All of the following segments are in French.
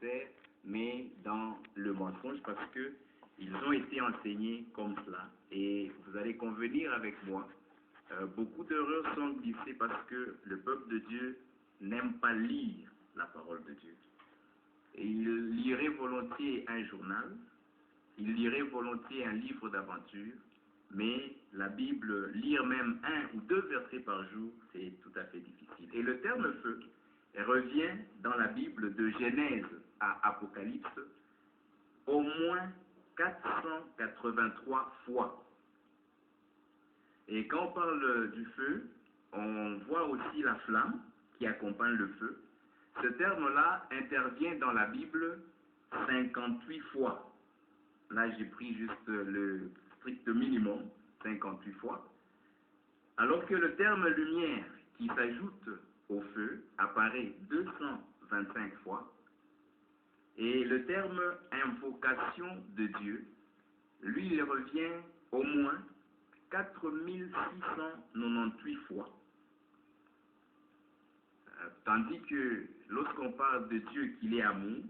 sincère, mais dans le mensonge, parce que ils ont été enseignés comme cela. Et vous allez convenir avec moi, beaucoup d'erreurs sont glissées parce que le peuple de Dieu n'aime pas lire la parole de Dieu. Et il lirait volontiers un journal, il lirait volontiers un livre d'aventure, mais la Bible, lire même 1 ou 2 versets par jour, c'est tout à fait difficile. Et le terme feu revient dans la Bible de Genèse à Apocalypse au moins 483 fois. Et quand on parle du feu, on voit aussi la flamme qui accompagne le feu. Ce terme-là intervient dans la Bible 58 fois. Là, j'ai pris juste le strict minimum, 58 fois. Alors que le terme lumière qui s'ajoute au feu apparaît 225 fois. Et le terme invocation de Dieu, lui, il revient au moins 4698 fois. Tandis que lorsqu'on parle de Dieu qu'il est amour,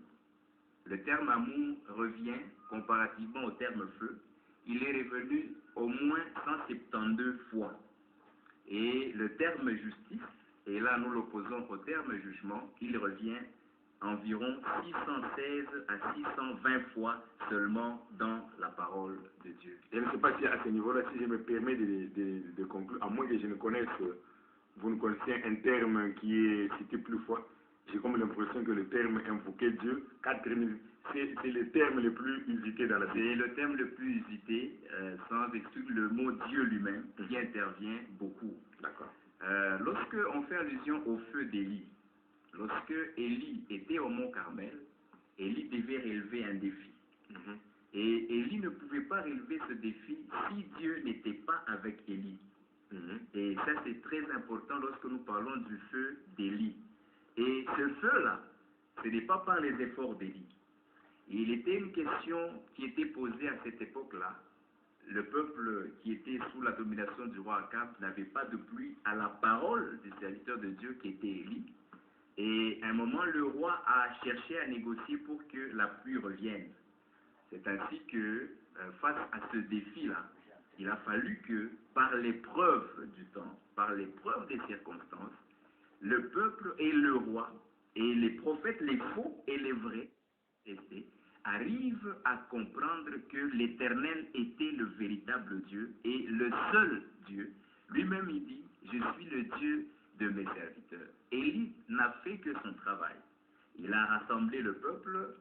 le terme amour revient comparativement au terme feu. Il est revenu au moins 172 fois. Et le terme justice, et là nous l'opposons au terme jugement, il revient environ 616 à 620 fois seulement dans la parole de Dieu. Je ne sais pas si à ce niveau-là, si je me permets de conclure, à moins que je ne connaisse, vous ne connaissez un terme qui est cité plus fois, j'ai comme l'impression que le terme invoquer Dieu, c'est le terme le plus usité dans la Bible. C'est le terme le plus usité, sans exclure le mot Dieu lui-même, qui intervient beaucoup. D'accord. Lorsque on fait allusion au feu d'Élie, lorsque Élie était au mont Carmel, Élie devait relever un défi. Et Élie ne pouvait pas relever ce défi si Dieu n'était pas avec Élie. Et ça, c'est très important lorsque nous parlons du feu d'Élie. Et ce feu-là, ce n'est pas par les efforts d'Élie. Il était une question qui était posée à cette époque-là. Le peuple qui était sous la domination du roi Akab n'avait pas de pluie à la parole du serviteur de Dieu qui était Élie. Et à un moment, le roi a cherché à négocier pour que la pluie revienne. C'est ainsi que, face à ce défi-là, il a fallu que, par l'épreuve du temps, par l'épreuve des circonstances, le peuple et le roi, et les prophètes, les faux et les vrais, arrivent à comprendre que l'Éternel était le véritable Dieu et le seul Dieu. Lui-même, il dit, je suis le Dieu de mes serviteurs. Élie n'a fait que son travail. Il a rassemblé le peuple,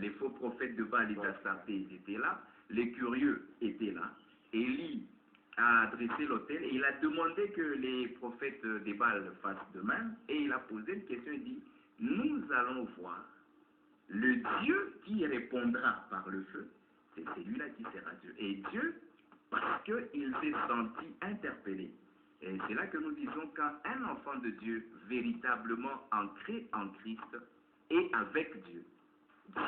les faux prophètes de Baal et d'Astarté étaient là, les curieux étaient là. Élie a adressé l'autel et il a demandé que les prophètes des Baal fassent de même. Et il a posé une question, il dit, nous allons voir le Dieu qui répondra par le feu, c'est celui-là qui sera Dieu. Et Dieu, parce qu'il s'est senti interpellé. Et c'est là que nous disons qu'un enfant de Dieu, véritablement ancré en Christ et avec Dieu,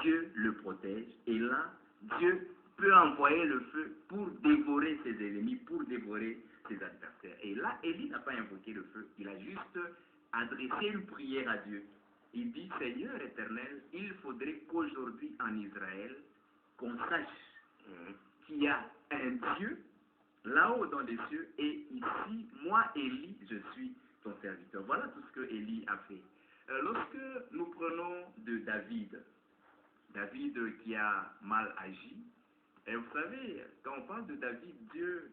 Dieu le protège. Et là, Dieu peut envoyer le feu pour dévorer ses ennemis, pour dévorer ses adversaires. Et là, Élie n'a pas invoqué le feu, il a juste adressé une prière à Dieu. Il dit, Seigneur éternel, il faudrait qu'aujourd'hui en Israël, qu'on sache qu'il y a un Dieu là-haut dans les cieux, et ici, moi, Élie, je suis ton serviteur. Voilà tout ce que Élie a fait. Lorsque nous prenons de David qui a mal agi, et vous savez, quand on parle de David, Dieu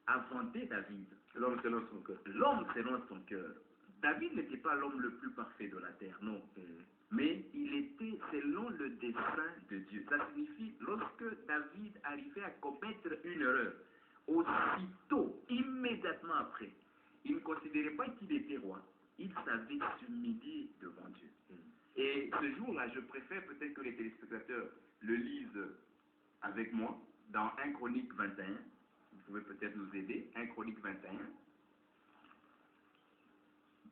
a vanté David. L'homme selon son cœur. L'homme selon son cœur. David n'était pas l'homme le plus parfait de la terre, non. Mais il était selon le dessein de Dieu. Ça signifie, lorsque David arrivait à commettre une erreur, aussitôt, immédiatement après, il ne considérait pas qu'il était roi. Il savait s'humilier devant Dieu. Et ce jour-là, je préfère peut-être que les téléspectateurs le lisent avec moi dans 1 Chronique 21. Vous pouvez peut-être nous aider. 1 Chronique 21.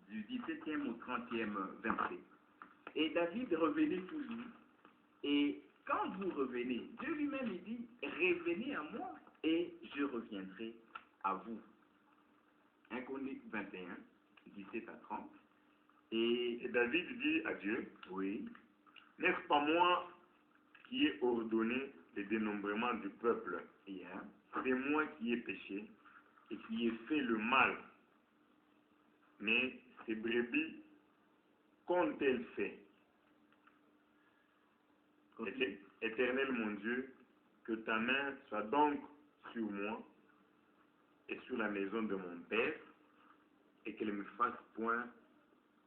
Du 17e au 30e verset. Et David revenait toujours. Et quand vous revenez, Dieu lui-même il dit, revenez à moi et je reviendrai à vous. 1 Chronique 21, 17 à 30. Et David dit à Dieu, oui, N'est-ce pas moi qui ai ordonné le dénombrement du peuple? Yeah. C'est moi qui ai péché et qui ai fait le mal. Mais ces brebis qu'ont-elles fait? Éternel mon Dieu, que ta main soit donc sur moi et sur la maison de mon père, et qu'elle ne me fasse point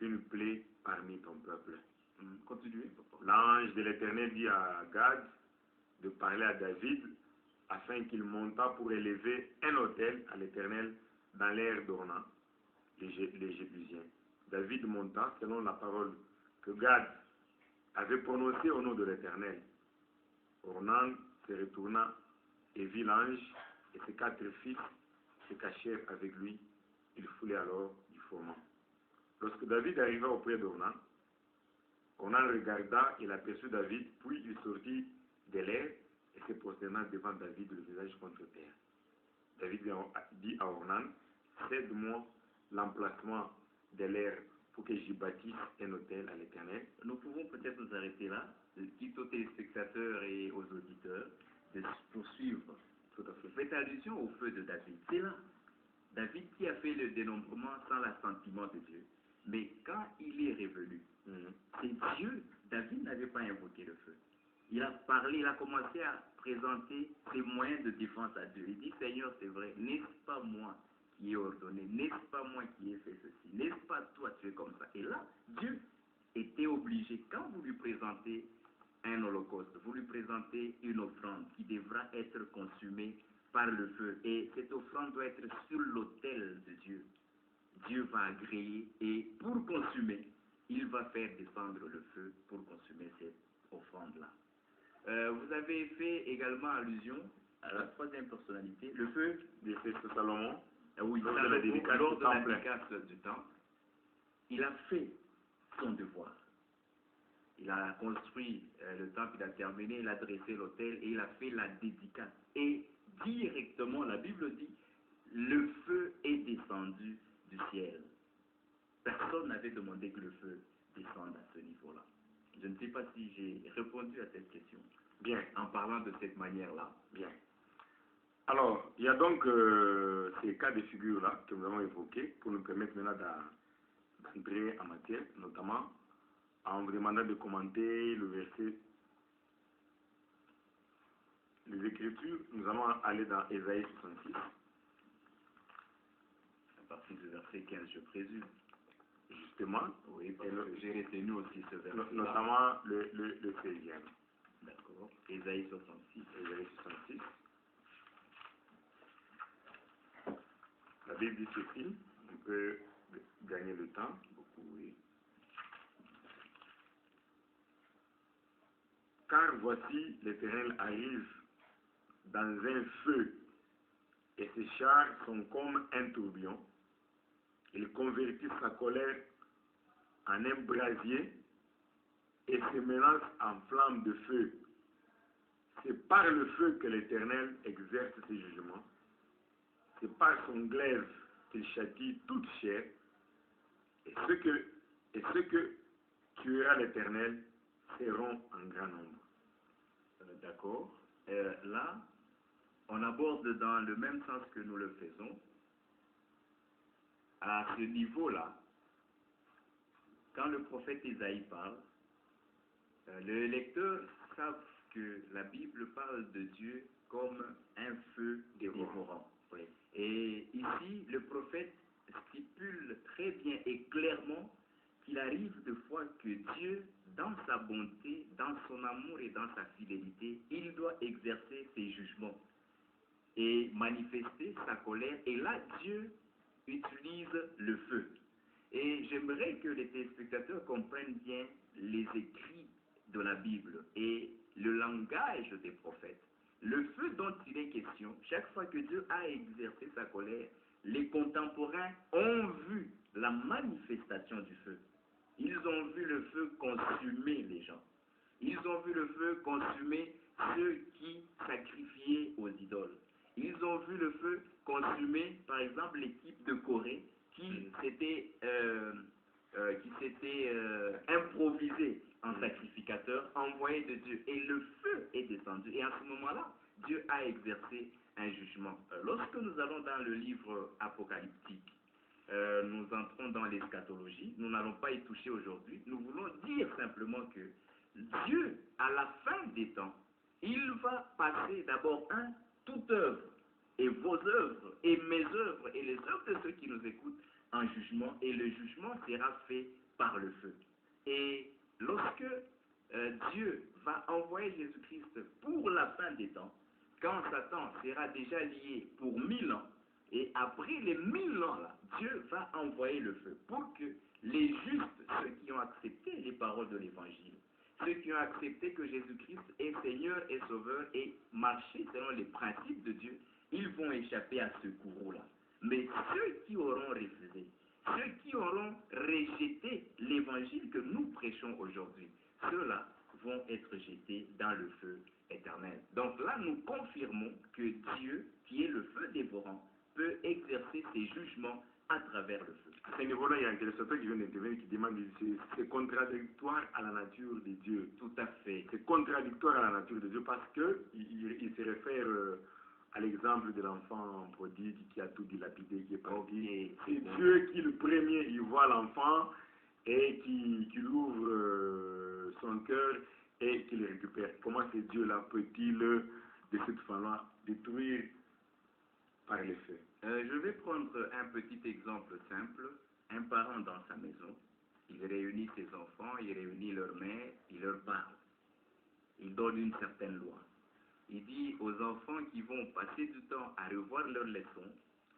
une plaie parmi ton peuple. Continuez. L'ange de l'Éternel dit à Gad de parler à David afin qu'il montât pour élever un autel à l'Éternel dans l'air d'Ornan, les Jébusiens. David monta selon la parole que Gad avait prononcée au nom de l'Éternel. Ornan se retourna et vit l'ange et ses 4 fils se cachèrent avec lui. Il foulait alors du fourment. Lorsque David arriva auprès d'Ornan, Ornan regarda et aperçut David, puis il sortit de l'air et se prosterna devant David le visage contre terre. David dit à Ornan, cède-moi l'emplacement de l'air pour que j'y bâtisse un autel à l'Éternel. Nous pouvons peut-être nous arrêter là, quitte aux téléspectateurs et aux auditeurs, de poursuivre. Tout à fait. Faites allusion au feu de David. C'est là. David qui a fait le dénombrement sans l'assentiment de Dieu. Mais quand il est revenu, c'est Dieu. David n'avait pas invoqué le feu. Il a parlé, il a commencé à présenter ses moyens de défense à Dieu. Il dit, Seigneur, c'est vrai, n'est-ce pas moi qui ai ordonné, n'est-ce pas moi qui ai fait ceci, n'est-ce pas toi tu es comme ça. Et là, Dieu était obligé, quand vous lui présentez un holocauste, vous lui présentez une offrande qui devra être consumée par le feu. Et cette offrande doit être sur l'autel de Dieu. Dieu va agréer et pour consumer, il va faire descendre le feu pour consumer cette offrande-là. Vous avez fait également allusion à la troisième personnalité, le feu de Salomon, oui, lors de la dédicace du temple. Il a fait son devoir. Il a construit le temple, il a terminé, il a dressé l'autel et il a fait la dédicace. Et directement, la Bible dit, le feu est descendu du ciel. Personne n'avait demandé que le feu descende à ce niveau-là. Je ne sais pas si j'ai répondu à cette question. Bien. En parlant de cette manière-là. Bien. Alors, il y a donc ces cas de figure-là que nous avons évoqués pour nous permettre maintenant d'entrer en matière, notamment en vous demandant de commenter le verset. Les Écritures, nous allons aller dans Ésaïe 66. À partir du verset 15, je présume. Justement. Oui, parce que j'ai retenu aussi ce verset. Notamment le 16e. D'accord. Ésaïe 66. Ésaïe 66. La Bible dit ceci, on peut gagner le temps, beaucoup, oui. Car voici, l'Éternel arrive dans un feu, et ses chars sont comme un tourbillon. Il convertit sa colère en un brasier et ses menaces en flammes de feu. C'est par le feu que l'Éternel exerce ses jugements. C'est par son glaive qu'il châtie toute chair. Et ceux que tuera l'Éternel seront en grand nombre. D'accord. Là, on aborde dans le même sens que nous le faisons. À ce niveau-là, quand le prophète Ésaïe parle, les lecteurs savent que la Bible parle de Dieu comme un feu dévorant. Oui. Et ici, le prophète stipule très bien et clairement qu'il arrive de fois que Dieu, dans sa bonté, dans son amour et dans sa fidélité, il doit exercer ses jugements et manifester sa colère. Et là, Dieu utilise le feu. Et j'aimerais que les téléspectateurs comprennent bien les écrits de la Bible et le langage des prophètes. Le feu dont il est question, chaque fois que Dieu a exercé sa colère, les contemporains ont vu la manifestation du feu. Ils ont vu le feu consumer les gens. Ils ont vu le feu consumer ceux qui sacrifiaient aux idoles. Ils ont vu le feu consumer, par exemple, l'équipe de Corée qui s'était improvisée en sacrificateur envoyé de Dieu. Et le feu est descendu. Et à ce moment-là, Dieu a exercé un jugement. Lorsque nous allons dans le livre apocalyptique, nous entrons dans l'eschatologie. Nous n'allons pas y toucher aujourd'hui. Nous voulons dire simplement que Dieu, à la fin des temps, il va passer d'abord toute œuvre, et vos œuvres, et mes œuvres, et les œuvres de ceux qui nous écoutent en jugement, et le jugement sera fait par le feu. Et lorsque Dieu va envoyer Jésus-Christ pour la fin des temps, quand Satan sera déjà lié pour 1000 ans, et après les 1000 ans là, Dieu va envoyer le feu pour que les justes, ceux qui ont accepté les paroles de l'évangile, ceux qui ont accepté que Jésus-Christ est Seigneur et Sauveur et marcher selon les principes de Dieu, ils vont échapper à ce courroux-là. Mais ceux qui auront refusé, ceux qui auront rejeté l'évangile que nous prêchons aujourd'hui, ceux-là vont être jetés dans le feu éternel. Donc là, nous confirmons que Dieu, qui est le feu dévorant, peut exercer ses jugements à travers le feu. À ce niveau-là, il y a un téléspectateur qui vient d'intervenir qui demande si c'est contradictoire à la nature de Dieu. Tout à fait. C'est contradictoire à la nature de Dieu parce qu'il se réfère à l'exemple de l'enfant prodigue qui a tout dilapidé, qui est parti. C'est Dieu qui, le premier, il voit l'enfant et qui ouvre son cœur et qui le récupère. Comment ce Dieu-là peut-il, de cette façon-là, détruire par les faits? Je vais prendre un petit exemple simple. Un parent dans sa maison, il réunit ses enfants, il réunit leur mère, il leur parle. Il donne une certaine loi. Il dit aux enfants qui vont passer du temps à revoir leurs leçons,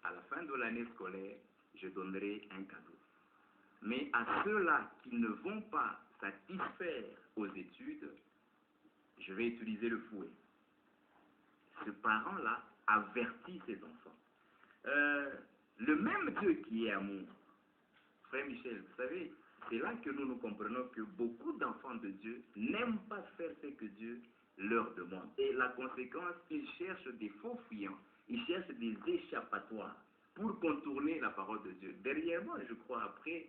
à la fin de l'année scolaire, je donnerai un cadeau. Mais à ceux-là qui ne vont pas satisfaire aux études, je vais utiliser le fouet. Ce parent-là avertit ses enfants. Le même Dieu qui est amour, frère Michel, vous savez, c'est là que nous comprenons que beaucoup d'enfants de Dieu n'aiment pas faire ce que Dieu leur demande. Et la conséquence, ils cherchent des faux fuyants, ils cherchent des échappatoires pour contourner la parole de Dieu. Derrière moi, je crois, après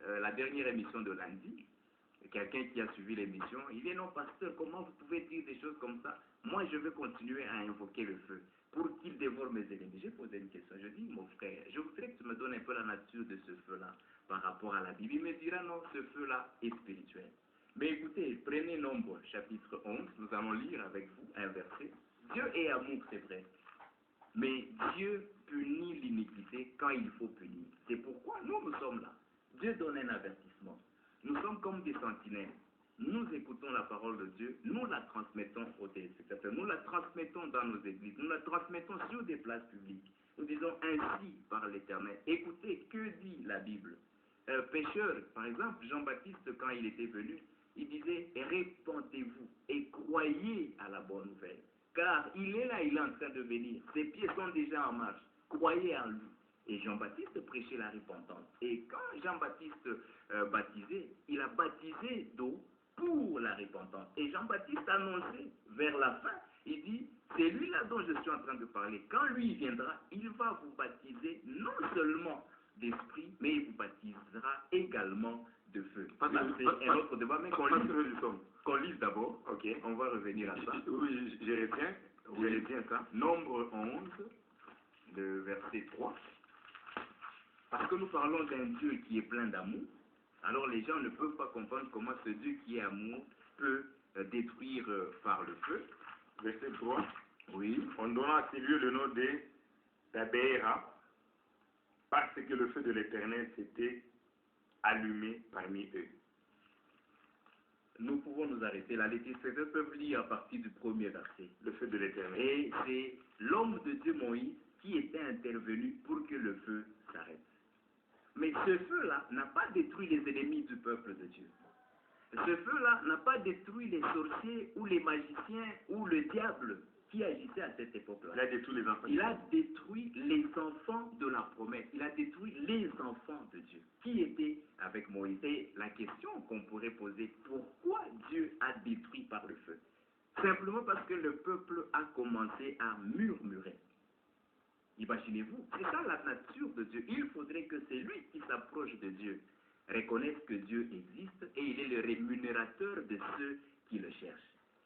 la dernière émission de lundi, quelqu'un qui a suivi l'émission, il dit non, pasteur, comment vous pouvez dire des choses comme ça? Moi, je veux continuer à invoquer le feu pour qu'il dévore mes ennemis. J'ai posé une question. Je dis, mon frère, je voudrais que tu me donnes un peu la nature de ce feu-là par rapport à la Bible. Il me dira non, ce feu-là est spirituel. Mais écoutez, prenez Nombre, chapitre 11, nous allons lire avec vous un verset. Dieu est amour, c'est vrai. Mais Dieu punit l'iniquité quand il faut punir. C'est pourquoi nous sommes là. Dieu donne un avertissement. Nous sommes comme des sentinelles. Nous écoutons la parole de Dieu, nous la transmettons aux téléspectateurs, nous la transmettons dans nos églises, nous la transmettons sur des places publiques. Nous disons ainsi par l'Éternel. Écoutez, que dit la Bible? Pécheur, par exemple, Jean-Baptiste, quand il était venu, il disait, répentez-vous et croyez à la bonne nouvelle. Car il est là, il est en train de venir. Ses pieds sont déjà en marche. Croyez en lui. Et Jean-Baptiste prêchait la repentance. Et quand Jean-Baptiste baptisait, il a baptisé d'eau pour la repentance. Et Jean-Baptiste annonçait vers la fin, il dit, c'est lui-là dont je suis en train de parler. Quand lui viendra, il va vous baptiser non seulement d'esprit, mais il vous baptisera également de feu. Là, c'est un autre débat, mais qu'on lise d'abord. Ok. On va revenir à ça. Oui, je retiens. Je retiens ça. Nombre 11, le verset 3. Parce que nous parlons d'un Dieu qui est plein d'amour, alors les gens ne peuvent pas comprendre comment ce Dieu qui est amour peut détruire par le feu. Verset 3. Oui. On donna à ces lieux le nom d'Abéra, parce que le feu de l'Éternel s'était allumé parmi eux. Nous pouvons nous arrêter là. Les téléspectateurs peuvent lire à partir du premier verset. Le feu de l'Éternel. Et c'est l'homme de Dieu Moïse qui était intervenu pour que le feu s'arrête. Mais ce feu-là n'a pas détruit les ennemis du peuple de Dieu. Ce feu-là n'a pas détruit les sorciers ou les magiciens ou le diable qui agissait à cette époque-là. Il a détruit les enfants. Il a détruit les enfants de la promesse. Il a détruit les enfants de Dieu qui étaient avec Moïse. Et la question qu'on pourrait poser, pourquoi Dieu a détruit par le feu? Simplement parce que le peuple a commencé à murmurer. Imaginez-vous, c'est ça la nature de Dieu. Il faudrait que c'est lui qui s'approche de Dieu. reconnaissent que Dieu existe et il est le rémunérateur de ceux qui le cherchent.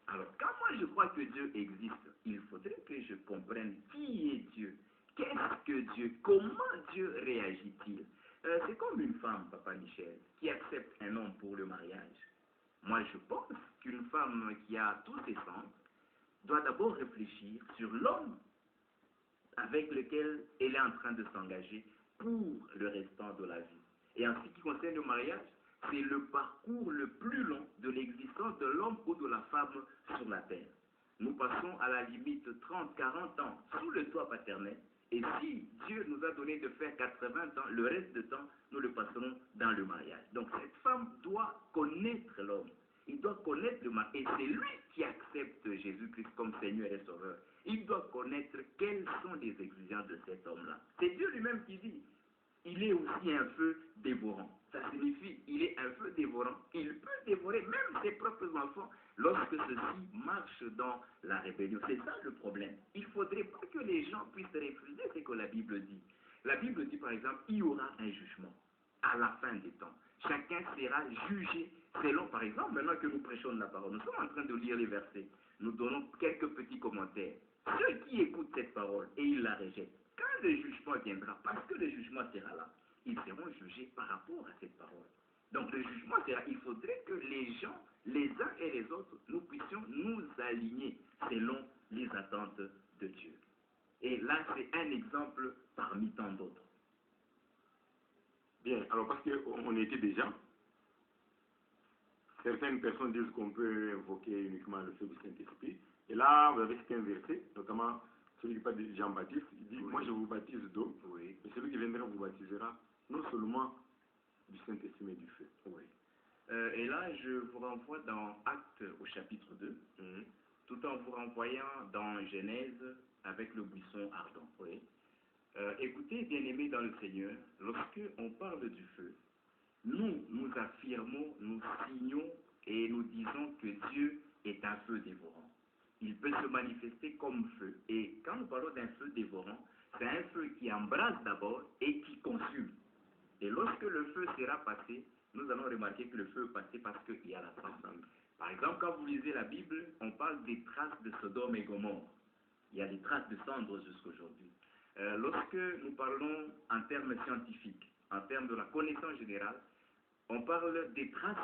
Alors, quand moi je crois que Dieu existe, il faudrait que je comprenne qui est Dieu. Qu'est-ce que Dieu? Comment Dieu réagit-il? C'est comme une femme, Papa Michel, qui accepte un homme pour le mariage. Moi, je pense qu'une femme qui a tous ses sens doit d'abord réfléchir sur l'homme avec lequel elle est en train de s'engager pour le restant de la vie. Et en ce qui concerne le mariage, c'est le parcours le plus long de l'existence de l'homme ou de la femme sur la terre. Nous passons à la limite 30, 40 ans sous le toit paternel. Et si Dieu nous a donné de faire 80 ans, le reste du temps, nous le passerons dans le mariage. Donc cette femme doit connaître l'homme. Il doit connaître le mari. Et c'est lui qui accepte Jésus-Christ comme Seigneur et Sauveur. Il doit connaître quelles sont les exigences de cet homme-là. C'est Dieu lui-même qui dit, il est aussi un feu dévorant. Ça signifie, il est un feu dévorant. Il peut dévorer même ses propres enfants lorsque ceux-ci marchent dans la rébellion. C'est ça le problème. Il ne faudrait pas que les gens puissent refuser ce que la Bible dit. La Bible dit par exemple, il y aura un jugement à la fin des temps. Chacun sera jugé selon, par exemple, maintenant que nous prêchons de la parole, nous sommes en train de lire les versets. Nous donnons quelques petits commentaires. Ceux qui écoutent cette parole et ils la rejettent, quand le jugement viendra, parce que le jugement sera là, ils seront jugés par rapport à cette parole. Donc le jugement sera, il faudrait que les gens, les uns et les autres, nous puissions nous aligner selon les attentes de Dieu. Et là, c'est un exemple parmi tant d'autres. Bien, alors parce qu'on était déjà, certaines personnes disent qu'on peut invoquer uniquement le feu du Saint-Esprit. Et là, vous avez cité un verset, notamment celui qui parle de Jean-Baptiste, il dit, oui, moi je vous baptise d'eau, oui, mais celui qui viendra vous baptisera non seulement du Saint-Esprit mais du feu. Oui. Et là, je vous renvoie dans Actes au chapitre 2, tout en vous renvoyant dans Genèse avec le buisson ardent. Oui. Écoutez, bien-aimés dans le Seigneur, lorsque on parle du feu, nous affirmons, nous signons et nous disons que Dieu est un feu dévorant. Il peut se manifester comme feu. Et quand nous parlons d'un feu dévorant, c'est un feu qui embrase d'abord et qui consume. Et lorsque le feu sera passé, nous allons remarquer que le feu est passé parce qu'il y a la cendre. Par exemple, quand vous lisez la Bible, on parle des traces de Sodome et Gomorrhe. Il y a des traces de cendres jusqu'aujourd'hui. Lorsque nous parlons en termes scientifiques, en termes de la connaissance générale, on parle des traces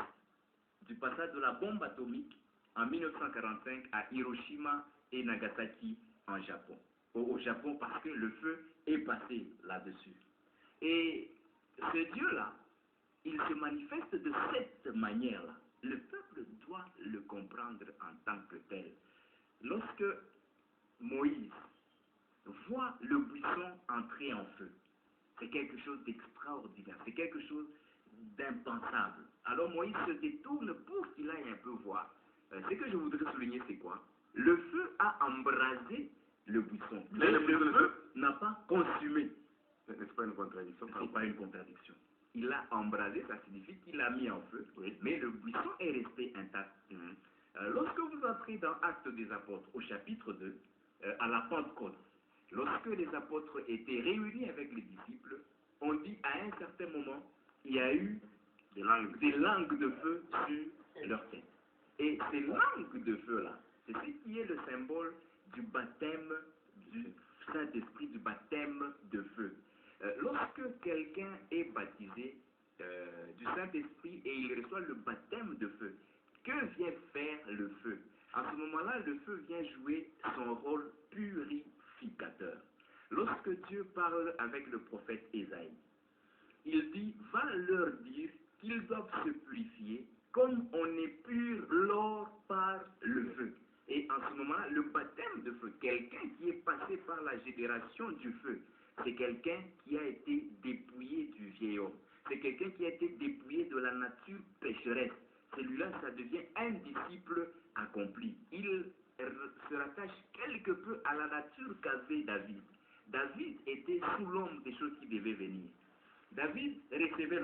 du passage de la bombe atomique en 1945 à Hiroshima et Nagasaki en Japon. Au Japon parce que le feu est passé là-dessus. Et ce Dieu-là, il se manifeste de cette manière-là. Le peuple doit le comprendre en tant que tel. Lorsque Moïse voit le buisson entrer en feu, c'est quelque chose d'extraordinaire, c'est quelque chose d'impensable. Alors Moïse se détourne pour qu'il aille un peu voir. Ce que je voudrais souligner, c'est quoi? Le feu a embrasé le buisson, mais le feu n'a pas consumé. N'est-ce pas une contradiction? Ce n'est pas une contradiction. Il l'a embrasé, ça signifie qu'il l'a mis en feu, oui, mais le buisson est resté intact. Lorsque vous entrez dans Actes des Apôtres, au chapitre 2, à la Pentecôte, lorsque les apôtres étaient réunis avec les disciples, on dit à un certain moment, il y a eu des langues de feu sur leur tête. Et ces langues de feu-là, c'est ce qui est le symbole du baptême du Saint-Esprit, du baptême de feu. Lorsque quelqu'un est baptisé du Saint-Esprit et il reçoit le baptême de feu, que vient faire le feu? À ce moment-là, le feu vient jouer son rôle purificateur. Lorsque Dieu parle avec le prophète Ésaïe, il dit, va leur dire qu'ils doivent se purifier comme on est pur l'or par le feu. Et en ce moment-là, le baptême de feu, quelqu'un qui est passé par la génération du feu, c'est quelqu'un qui a été dépouillé du vieil homme. C'est quelqu'un qui a été dépouillé de la nature pécheresse. Celui-là, ça devient un disciple accompli. Il se rattache quelque peu à la nature qu'avait David. David était sous l'ombre des choses qui devaient venir. David recevait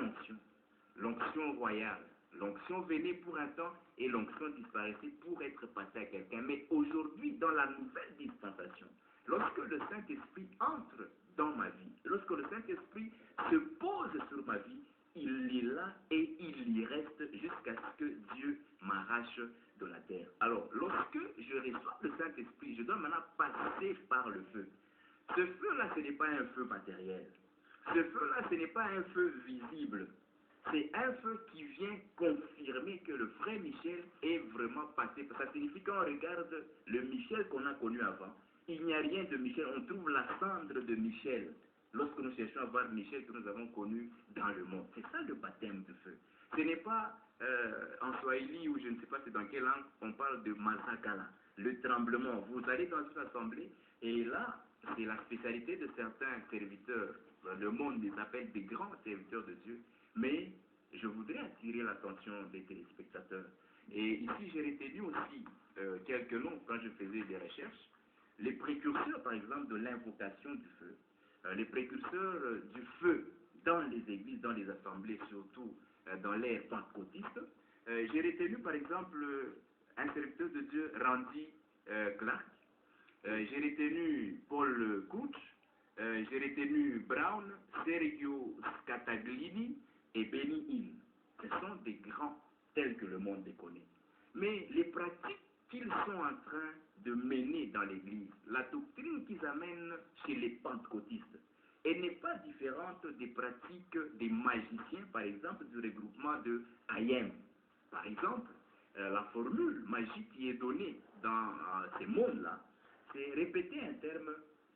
l'onction royale. L'onction venait pour un temps et l'onction disparaissait pour être passée à quelqu'un. Mais aujourd'hui, dans la nouvelle dispensation, lorsque le Saint-Esprit entre dans ma vie, lorsque le Saint-Esprit se pose sur ma vie, il est là et il y reste jusqu'à ce que Dieu m'arrache de la terre. Alors, lorsque je reçois le Saint-Esprit, je dois maintenant passer par le feu. Ce feu-là, ce n'est pas un feu matériel. Ce feu-là, ce n'est pas un feu visible. C'est un feu qui vient confirmer que le frère Michel est vraiment passé. Ça signifie quand on regarde le Michel qu'on a connu avant, il n'y a rien de Michel. On trouve la cendre de Michel lorsque nous cherchons à voir Michel que nous avons connu dans le monde. C'est ça le baptême de feu. Ce n'est pas en Swahili ou je ne sais pas c'est dans quelle langue on parle de Mazakala, le tremblement. Vous allez dans une assemblée et là, c'est la spécialité de certains serviteurs. Le monde les appelle des grands serviteurs de Dieu. Mais je voudrais attirer l'attention des téléspectateurs. Et ici, j'ai retenu aussi quelques noms quand je faisais des recherches. Les précurseurs, par exemple, de l'invocation du feu. Les précurseurs du feu dans les églises, dans les assemblées, surtout dans l'ère pentecôtiste. J'ai retenu, par exemple, un serviteur de Dieu, Randy Clark. J'ai retenu Paul Couch. J'ai retenu Brown, Sergio Scataglini et Benny Hinn. Ce sont des grands tels que le monde les connaît. Mais les pratiques qu'ils sont en train de mener dans l'Église, la doctrine qu'ils amènent chez les pentecôtistes, elle n'est pas différente des pratiques des magiciens, par exemple, du regroupement de Hayem. Par exemple, la formule magique qui est donnée dans ces mondes-là, c'est répéter un terme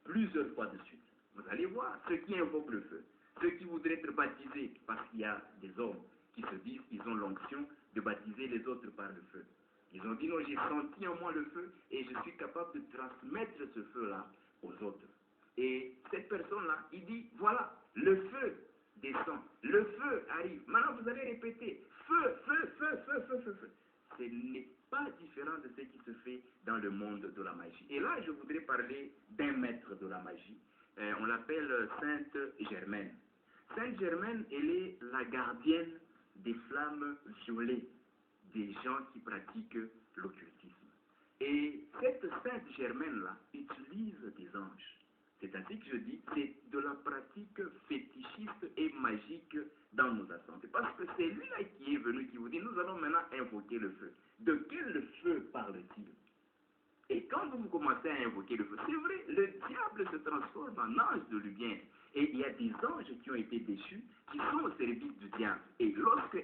plusieurs fois de suite. Vous allez voir, ceux qui invoquent le feu, ceux qui voudraient être baptisés, parce qu'il y a des hommes qui se disent qu'ils ont l'onction de baptiser les autres par le feu. Ils ont dit non, j'ai senti en moi le feu et je suis capable de transmettre ce feu-là aux autres. Et cette personne-là, il dit, voilà, le feu descend, le feu arrive. Maintenant, vous allez répéter, feu, feu, feu, feu, feu, feu, feu. Ce n'est pas différent de ce qui se fait dans le monde de la magie. Et là, je voudrais parler d'un maître de la magie. On l'appelle Sainte Germaine. Sainte Germaine, elle est la gardienne des flammes violées des gens qui pratiquent l'occultisme. Et cette Sainte Germaine-là utilise des anges. C'est ainsi que je dis, c'est de la pratique fétichiste et magique dans nos assemblées. Parce que c'est lui-là qui est venu, qui vous dit, nous allons maintenant invoquer le feu. De quel feu parle-t-il? Et quand vous commencez à invoquer le feu, c'est vrai, le diable se transforme en ange de lumière. Et il y a des anges qui ont été déchus, qui sont au service du diable. Et lorsque